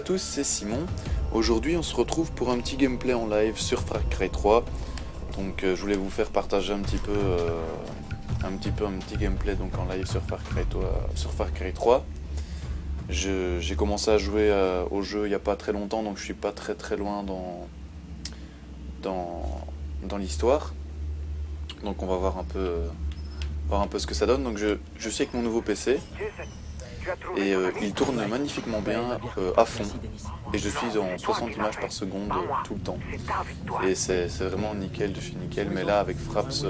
tous, c'est Simon. Aujourd'hui on se retrouve pour un petit gameplay en live sur Far Cry 3. Donc je voulais vous faire partager un petit gameplay donc en live sur Far Cry 3. J'ai commencé à jouer au jeu il n'y a pas très longtemps, donc je suis pas très loin dans l'histoire. Donc on va voir un peu ce que ça donne. Donc je suis avec mon nouveau PC et il tourne magnifiquement bien à fond, et je suis en 60 images par seconde tout le temps, et c'est vraiment nickel de chez nickel. Mais là avec Fraps,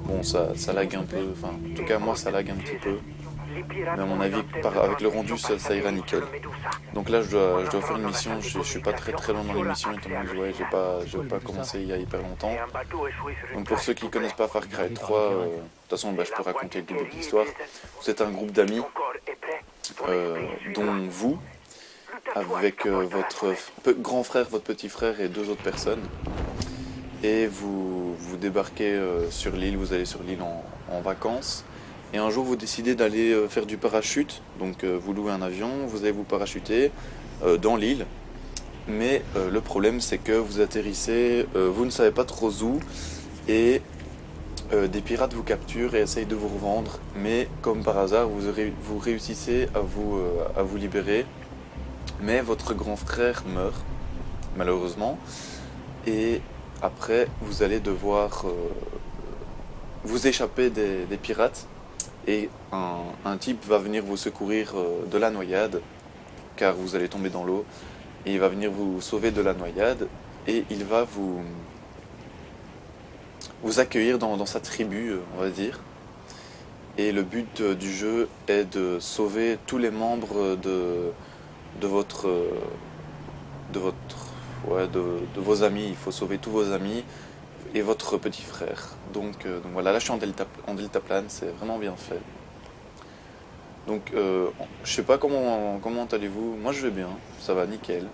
bon ça lag un peu, enfin en tout cas moi ça lag un petit peu, mais à mon avis avec le rendu ça ira nickel. Donc là je dois faire une mission. Je suis pas très loin dans l'émission, étant donné que j'ai pas commencé il y a hyper longtemps. Donc pour ceux qui connaissent pas Far Cry 3, de toute façon je peux raconter le début de l'histoire. Vous êtes un groupe d'amis, dont vous, avec votre grand frère, votre petit frère et deux autres personnes, et vous débarquez sur l'île. Vous allez sur l'île en vacances, et un jour vous décidez d'aller faire du parachute. Donc vous louez un avion, vous allez vous parachuter dans l'île, mais le problème c'est que vous atterrissez, vous ne savez pas trop où, et des pirates vous capturent et essayent de vous revendre, mais comme par hasard vous réussissez à vous libérer. Mais votre grand frère meurt malheureusement, et après vous allez devoir vous échapper des pirates, et un type va venir vous secourir de la noyade, car vous allez tomber dans l'eau, et il va venir vous sauver de la noyade, et il va vous accueillir dans sa tribu, on va dire. Et le but du jeu est de sauver tous les membres de vos amis. Il faut sauver tous vos amis et votre petit frère. Donc voilà, là je suis en deltaplane, c'est vraiment bien fait. Donc je sais pas comment allez-vous. Moi je vais bien, ça va nickel.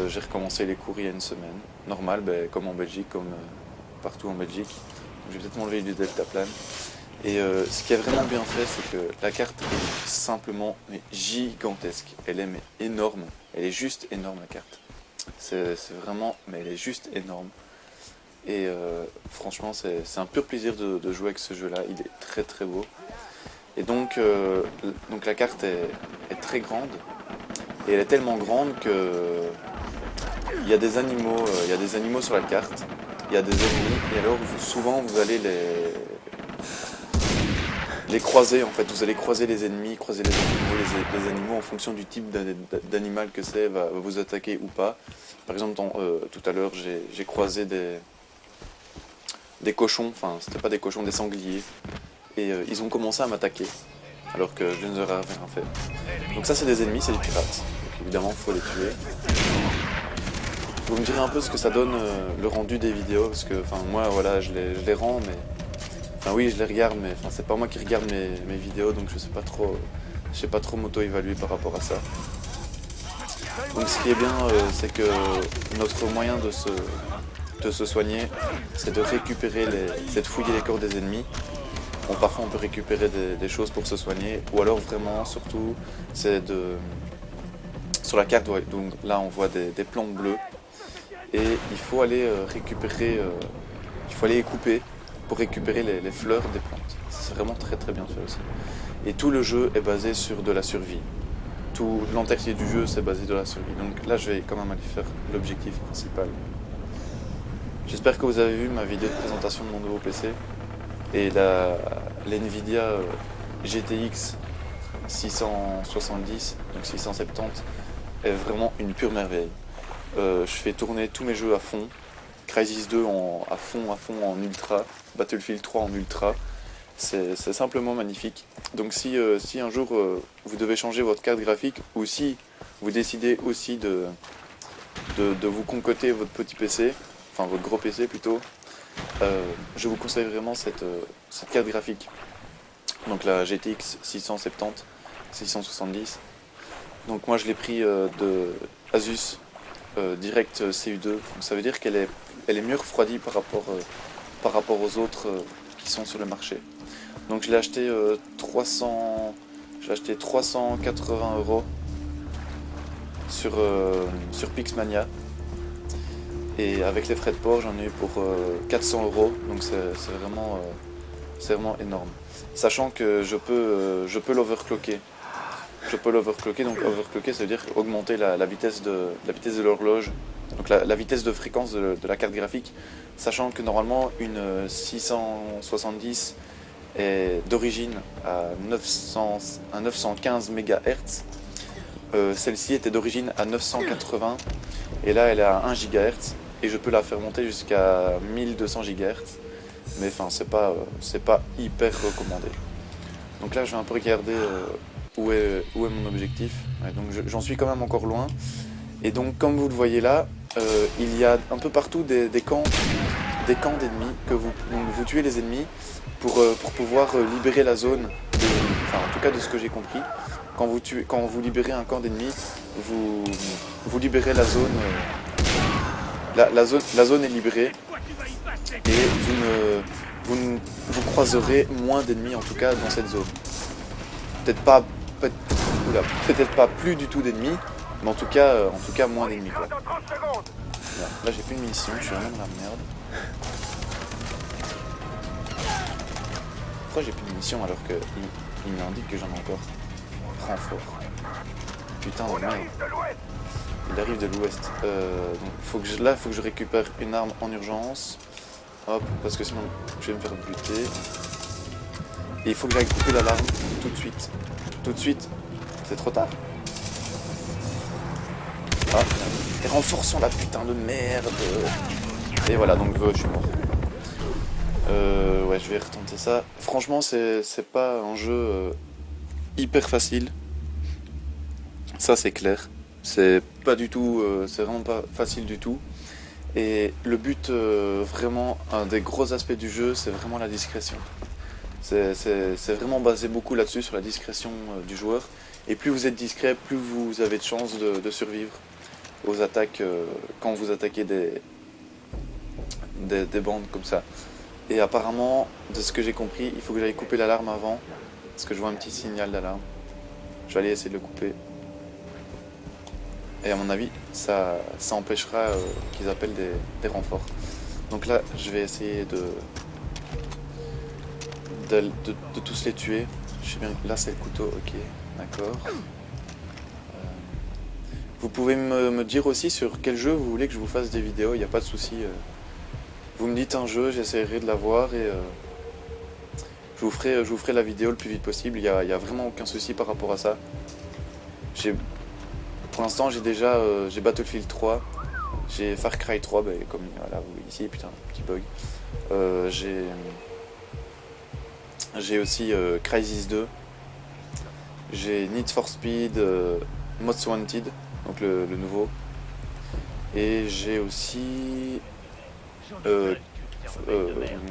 J'ai recommencé les cours il y a une semaine, normal, comme en Belgique, comme partout en Belgique. Donc, je vais peut-être m'enlever du deltaplane. Et ce qui est vraiment bien fait, c'est que la carte est simplement gigantesque. Elle est énorme, elle est juste énorme, la carte. C'est vraiment, mais elle est juste énorme. Et franchement c'est un pur plaisir de jouer avec ce jeu là. Il est très beau. Et donc la carte est très grande, et elle est tellement grande que il y a des animaux sur la carte, il y a des ennemis, et alors souvent vous allez les croiser. En fait vous allez croiser les ennemis, les animaux en fonction du type d'animal que c'est, va vous attaquer ou pas. Par exemple tout à l'heure j'ai croisé des cochons, enfin c'était pas des cochons, des sangliers, et ils ont commencé à m'attaquer alors que je ne leur ai rien fait. Donc ça c'est des ennemis, c'est des pirates, donc évidemment il faut les tuer. Vous me direz un peu ce que ça donne le rendu des vidéos, parce que moi voilà je les rends, mais enfin oui je les regarde, mais c'est pas moi qui regarde mes vidéos, donc je sais pas trop m'auto-évaluer par rapport à ça. Donc ce qui est bien, c'est que notre moyen de se soigner, c'est de récupérer c'est de fouiller les corps des ennemis. Bon, parfois on peut récupérer des choses pour se soigner, ou alors vraiment surtout c'est sur la carte, ouais, donc là on voit des plantes bleues, et il faut aller il faut aller les couper pour récupérer les fleurs des plantes. C'est vraiment très bien fait aussi. Et tout le jeu est basé sur de la survie. Tout l'entièreté du jeu c'est basé sur la survie. Donc là je vais quand même aller faire l'objectif principal. J'espère que vous avez vu ma vidéo de présentation de mon nouveau PC, et l'NVIDIA GTX 670, donc 670, est vraiment une pure merveille. Je fais tourner tous mes jeux à fond, Crysis 2 à fond en ultra, Battlefield 3 en ultra, c'est simplement magnifique. Donc si un jour vous devez changer votre carte graphique, ou si vous décidez aussi de vous concocter votre petit PC, enfin votre gros PC plutôt, je vous conseille vraiment cette carte graphique. Donc la GTX 670. Donc moi je l'ai pris de Asus Direct CU2. Donc ça veut dire qu'elle est mieux refroidie par rapport aux autres qui sont sur le marché. Donc je l'ai acheté 380 €. sur Pixmania. Et avec les frais de port, j'en ai eu pour 400 €, donc c'est vraiment énorme. Sachant que je peux l'overclocker. Je peux l'overclocker, donc overclocker, ça veut dire augmenter la vitesse de l'horloge, donc la vitesse de fréquence de la carte graphique, sachant que normalement une 670 est d'origine à 915 MHz, celle-ci était d'origine à 980, et là elle est à 1 GHz, et je peux la faire monter jusqu'à 1200 GHz, mais enfin c'est pas hyper recommandé. Donc là je vais un peu regarder où est mon objectif. Ouais, donc j'en suis quand même encore loin. Et donc comme vous le voyez là, il y a un peu partout des camps d'ennemis que vous tuez les ennemis pour pouvoir libérer la zone. Enfin en tout cas de ce que j'ai compris, quand vous libérez un camp d'ennemis, vous libérez la zone. La zone est libérée et vous croiserez moins d'ennemis en tout cas dans cette zone. Peut-être pas plus du tout d'ennemis, mais en tout cas moins d'ennemis quoi. Là j'ai plus de munitions, je suis vraiment dans la merde. Pourquoi j'ai plus de munitions alors qu'il m'indique que j'en ai encore? Renfort. Putain de merde. Il arrive de l'ouest. Donc faut que je récupère une arme en urgence. Hop, parce que sinon je vais me faire buter. Et il faut que j'aille couper l'alarme tout de suite. Tout de suite. C'est trop tard. Ah, et renforçons la putain de merde. Et voilà, donc je suis mort. Ouais, je vais retenter ça. Franchement, c'est pas un jeu hyper facile. Ça, c'est clair. C'est pas du tout, c'est vraiment pas facile du tout. Et le but, vraiment, un des gros aspects du jeu, c'est vraiment la discrétion. C'est vraiment basé beaucoup là-dessus, sur la discrétion du joueur. Et plus vous êtes discret, plus vous avez de chances de survivre aux attaques quand vous attaquez des bandes comme ça. Et apparemment, de ce que j'ai compris, il faut que j'aille couper l'alarme avant, parce que je vois un petit signal d'alarme. Je vais aller essayer de le couper. Et à mon avis, ça empêchera qu'ils appellent des renforts. Donc là, je vais essayer de tous les tuer. Je sais bien, là c'est le couteau, ok, d'accord. Vous pouvez me dire aussi sur quel jeu vous voulez que je vous fasse des vidéos, il n'y a pas de souci. Vous me dites un jeu, j'essaierai de l'avoir et je vous ferai la vidéo le plus vite possible. Il y a vraiment aucun souci par rapport à ça. Pour l'instant, j'ai Battlefield 3, j'ai Far Cry 3, bah, comme voilà, vous voyez ici, putain, petit bug. J'ai aussi Crysis 2, j'ai Need for Speed, Most Wanted, donc le nouveau, et j'ai aussi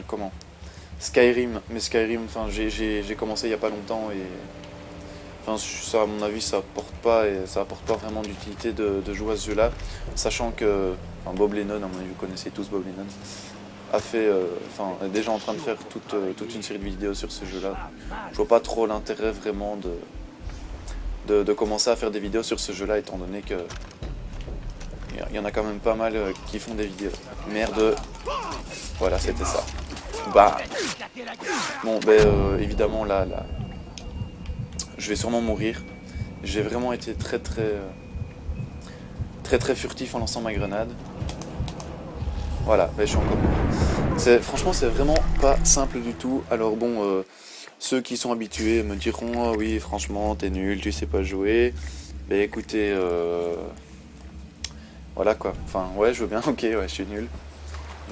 comment, Skyrim, mais Skyrim, enfin j'ai commencé il y a pas longtemps et enfin ça à mon avis ça apporte pas vraiment d'utilité de jouer à ce jeu-là, sachant que enfin, Bob Lennon, à mon avis vous connaissez tous Bob Lennon, est déjà en train de faire toute une série de vidéos sur ce jeu-là. Je vois pas trop l'intérêt vraiment de commencer à faire des vidéos sur ce jeu-là, étant donné que il y en a quand même pas mal qui font des vidéos. Merde. Voilà, c'était ça. Bah. Bon, évidemment là, je vais sûrement mourir. J'ai vraiment été très furtif en lançant ma grenade. Voilà, je suis encore mort. Franchement, c'est vraiment pas simple du tout. Alors bon, ceux qui sont habitués me diront oh, oui, franchement, t'es nul, tu sais pas jouer. Mais écoutez, voilà quoi. Enfin, ouais, je veux bien, ok, ouais, je suis nul.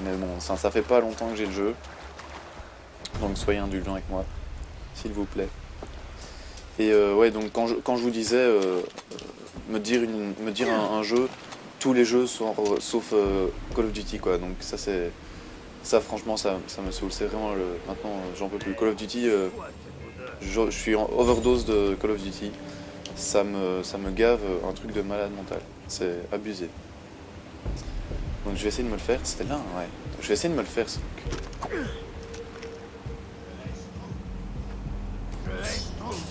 Mais bon, ça fait pas longtemps que j'ai le jeu. Donc soyez indulgents avec moi, s'il vous plaît. Et ouais, donc quand je vous disais me dire un jeu, tous les jeux sauf Call of Duty quoi. Donc ça franchement ça me saoule. C'est vraiment maintenant j'en peux plus. Call of Duty, je suis en overdose de Call of Duty. Ça me gave un truc de malade mental. C'est abusé. Donc je vais essayer de me le faire. C'était là, ouais. Donc, je vais essayer de me le faire ce truc.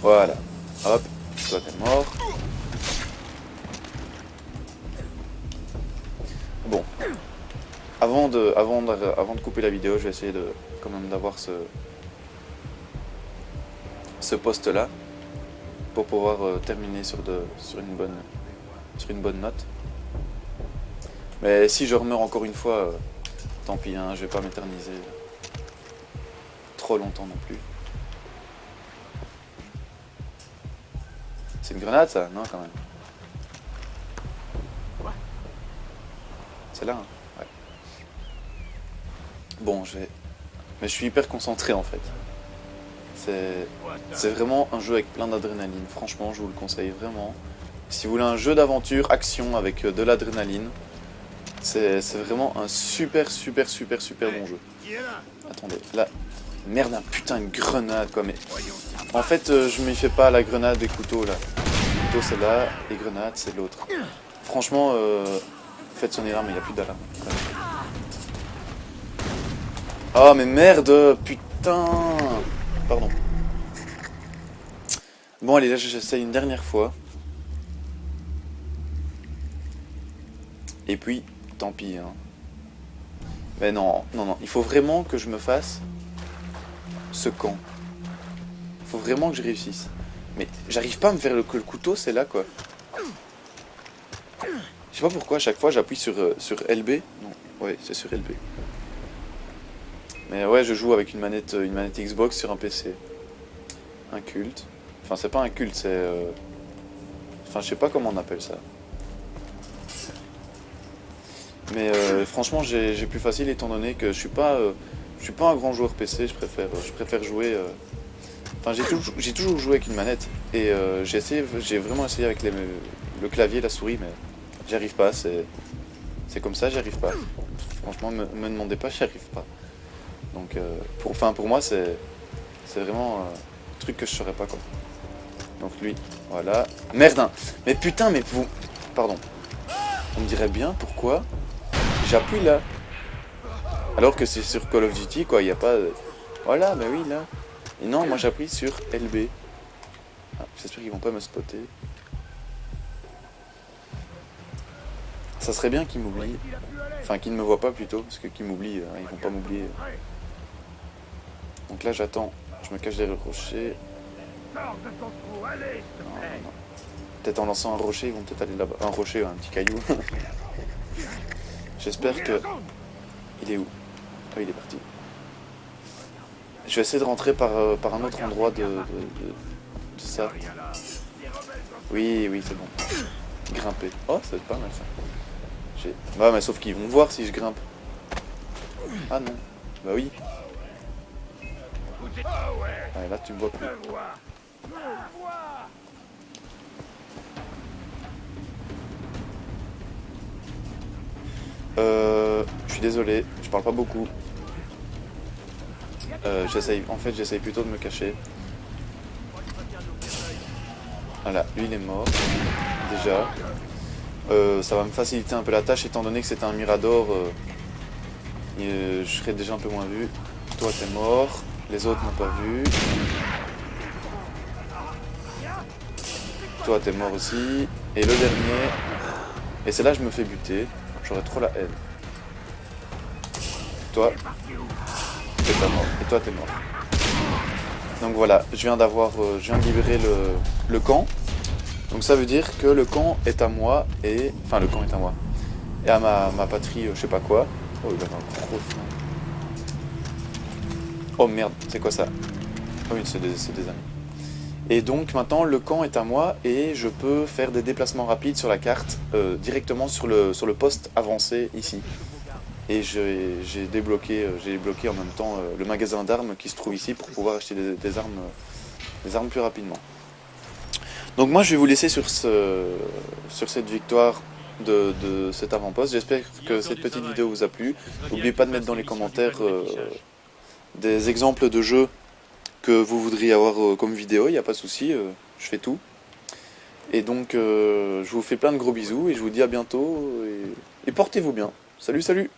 Voilà. Hop, toi t'es mort. Bon, avant de couper la vidéo, je vais essayer de quand même d'avoir ce poste-là pour pouvoir terminer sur une bonne note. Mais si je remeurs encore une fois, tant pis, hein, je vais pas m'éterniser trop longtemps non plus. C'est une grenade ça? Non quand même. C'est là, hein? Ouais. Bon, mais je suis hyper concentré en fait. C'est vraiment un jeu avec plein d'adrénaline. Franchement, je vous le conseille vraiment. Si vous voulez un jeu d'aventure, action avec de l'adrénaline, c'est vraiment un super bon jeu. Attendez, là... Merde, un putain, une grenade quoi, mais... En fait, je m'y fais pas la grenade des couteaux là. Le couteau c'est là, les grenades c'est l'autre. Franchement, faites sonner l'arme, il n'y a plus d'alarme. Oh mais merde, putain. Pardon. Bon allez, là j'essaye une dernière fois. Et puis, tant pis. Hein. Mais non, il faut vraiment que je me fasse ce camp. Il faut vraiment que je réussisse. Mais j'arrive pas à me faire le couteau, c'est là quoi. Je sais pas pourquoi, à chaque fois j'appuie sur LB. Non, ouais, c'est sur LB. Mais ouais, je joue avec une manette Xbox sur un PC. Un culte. Enfin, c'est pas un culte, c'est... Enfin, je sais pas comment on appelle ça. Mais franchement, j'ai plus facile étant donné que je suis pas un grand joueur PC. Je préfère jouer... Enfin, j'ai toujours joué avec une manette. Et j'ai vraiment essayé avec le clavier, la souris, mais j'y arrive pas. C'est comme ça, j'y arrive pas. Franchement, me demandez pas, j'y arrive pas. Donc, pour moi, c'est vraiment un truc que je saurais pas quoi. Donc lui, voilà. Merde, hein. Mais putain, mais vous... Pardon. On me dirait bien pourquoi j'appuie là. Alors que c'est sur Call of Duty, quoi, il n'y a pas... Voilà, bah oui, là. Et non, moi j'appuie sur LB. Ah, j'espère qu'ils vont pas me spotter. Ça serait bien qu'ils m'oublient. Enfin, qu'ils ne me voient pas plutôt, parce que qu'ils m'oublient, ils vont pas m'oublier. Donc là, j'attends. Je me cache derrière le rocher. Non. Peut-être en lançant un rocher, ils vont peut-être aller là-bas. Un rocher, un petit caillou. J'espère que... Il est où? Ah, il est parti. Je vais essayer de rentrer par un autre endroit de ça. Oui, c'est bon. Grimper. Oh, ça va être pas mal ça. Bah, mais sauf qu'ils vont voir si je grimpe. Ah non. Bah oui. Ah, là, tu me vois plus. Je suis désolé, je parle pas beaucoup. J'essaye plutôt de me cacher. Voilà, lui il est mort. Déjà. Ça va me faciliter un peu la tâche étant donné que c'est un Mirador. Je serai déjà un peu moins vu. Toi t'es mort. Les autres n'ont pas vu. Toi t'es mort aussi. Et le dernier. Et c'est là que je me fais buter. J'aurais trop la haine. Toi, t'es pas mort. Et toi, t'es mort. Donc voilà, je viens de libérer le camp. Donc ça veut dire que le camp est à moi et... Enfin, le camp est à moi. Et à ma patrie, je sais pas quoi. Oh, il va y avoir un gros flingue. Oh merde, c'est quoi ça? Oh oui, c'est des amis. Et donc maintenant, le camp est à moi et je peux faire des déplacements rapides sur la carte directement sur le poste avancé ici. Et j'ai débloqué en même temps le magasin d'armes qui se trouve ici pour pouvoir acheter des armes plus rapidement. Donc moi je vais vous laisser sur cette victoire de cet avant-poste. J'espère que cette petite vidéo vous a plu. N'oubliez pas de mettre dans les commentaires des exemples de jeux que vous voudriez avoir comme vidéo, il n'y a pas de souci, je fais tout. Et donc je vous fais plein de gros bisous et je vous dis à bientôt et portez-vous bien. Salut, salut!